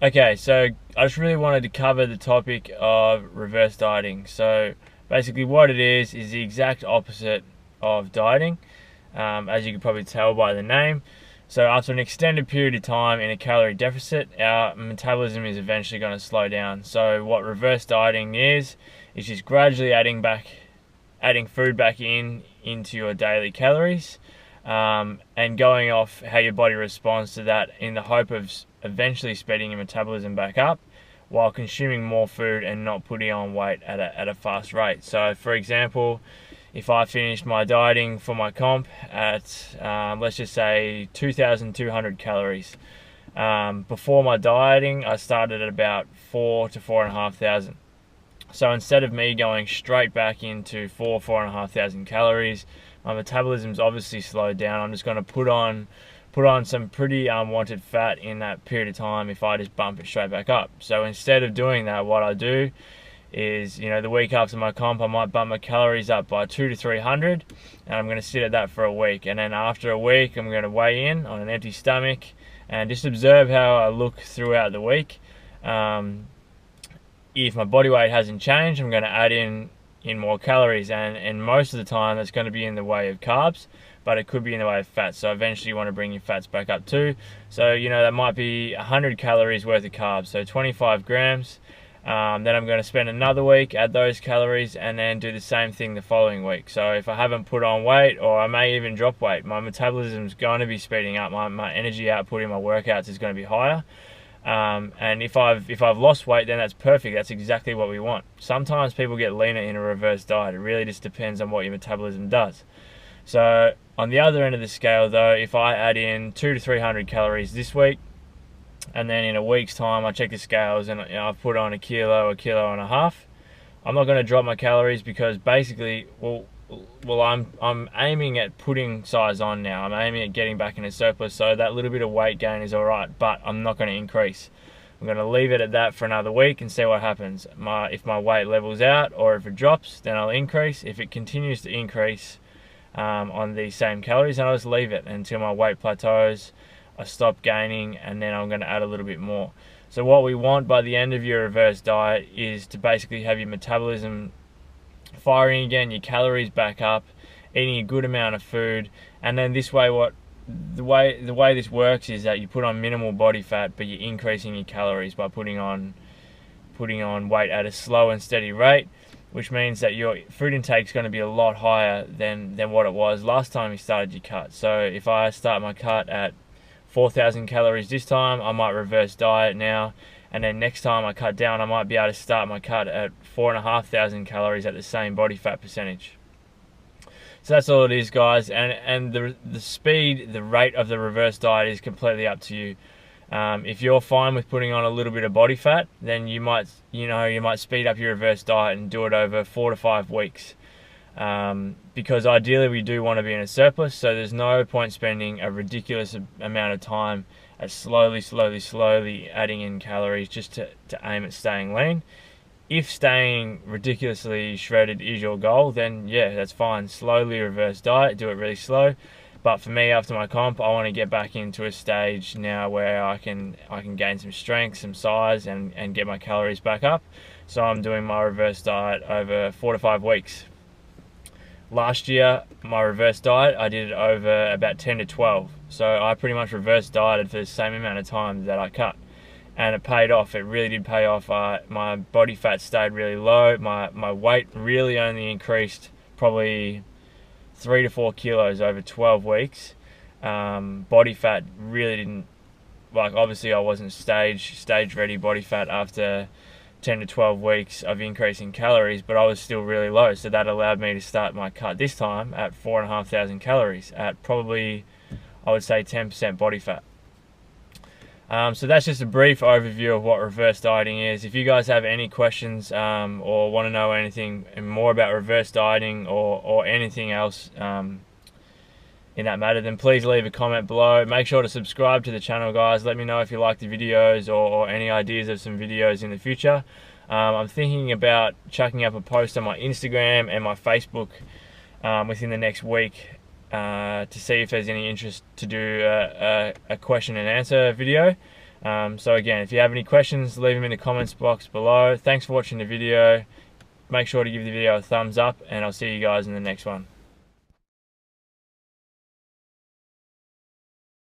Okay, so I just really wanted to cover the topic of reverse dieting. So basically, what it is the exact opposite of dieting, as you can probably tell by the name. So after an extended period of time in a calorie deficit, our metabolism is eventually going to slow down. So what reverse dieting is just gradually adding food back into your daily calories, and going off how your body responds to that in the hope of eventually speeding your metabolism back up while consuming more food and not putting on weight at a fast rate. So for example, if I finished my dieting for my comp at let's just say 2,200 calories, before my dieting I started at about 4 to 4,500. So instead of me going straight back into 4,500 calories, my metabolism's obviously slowed down. I'm just going to put on some pretty unwanted fat in that period of time if I just bump it straight back up. So instead of doing that, what I do is, the week after my comp, I might bump my calories up by 2 to 300, and I'm going to sit at that for a week. And then after a week, I'm going to weigh in on an empty stomach and just observe how I look throughout the week. If my body weight hasn't changed, I'm going to add in more calories, and most of the time that's going to be in the way of carbs, but it could be in the way of fats. So eventually you want to bring your fats back up too. So that might be 100 calories worth of carbs, so 25 grams. Then I'm going to spend another week at those calories and then do the same thing the following week. So if I haven't put on weight, or I may even drop weight, my metabolism is going to be speeding up. My energy output in my workouts is going to be higher. And if I've lost weight, then that's perfect. That's exactly what we want. Sometimes people get leaner in a reverse diet. It really just depends on what your metabolism does. So on the other end of the scale though, if I add in 2 to 300 calories this week, and then in a week's time I check the scales and I've put on a kilo and a half, I'm not going to drop my calories, because basically, I'm aiming at putting size on now. I'm aiming at getting back in a surplus, so that little bit of weight gain is alright, but I'm not going to increase. I'm going to leave it at that for another week and see what happens. If my weight levels out or if it drops, then I'll increase. If it continues to increase on these same calories, then I'll just leave it until my weight plateaus, I stop gaining, and then I'm going to add a little bit more. So what we want by the end of your reverse diet is to basically have your metabolism firing again, your calories back up, eating a good amount of food, and then this way, the way this works is that you put on minimal body fat, but you're increasing your calories by putting on weight at a slow and steady rate, which means that your food intake is going to be a lot higher than what it was last time you started your cut. So if I start my cut at 4,000 calories this time, I might reverse diet now, and then next time I cut down, I might be able to start my cut at 4,500 calories at the same body fat percentage. So that's all it is, guys. And the speed, the rate of the reverse diet is completely up to you. If you're fine with putting on a little bit of body fat, then you might speed up your reverse diet and do it over 4 to 5 weeks. Because ideally we do want to be in a surplus, so there's no point spending a ridiculous amount of time at slowly adding in calories just to aim at staying lean. If staying ridiculously shredded is your goal, then yeah, that's fine. Slowly reverse diet, do it really slow. But for me, after my comp, I want to get back into a stage now where I can gain some strength, some size, and get my calories back up. So I'm doing my reverse diet over 4 to 5 weeks. Last year, my reverse diet, I did it over about 10 to 12. So I pretty much reverse dieted for the same amount of time that I cut. And it paid off. It really did pay off. My body fat stayed really low. My weight really only increased probably 3 to 4 kilos over 12 weeks. Body fat really didn't, obviously I wasn't stage ready body fat after 10 to 12 weeks of increasing calories, but I was still really low. So that allowed me to start my cut this time at 4,500 calories at probably, I would say, 10% body fat. So that's just a brief overview of what reverse dieting is. If you guys have any questions or want to know anything more about reverse dieting or anything else in that matter, then please leave a comment below. Make sure to subscribe to the channel, guys. Let me know if you like the videos or any ideas of some videos in the future. I'm thinking about chucking up a post on my Instagram and my Facebook within the next week to see if there's any interest to do a question and answer video. So again, if you have any questions, leave them in the comments box below. Thanks for watching the video. Make sure to give the video a thumbs up, and I'll see you guys in the next one.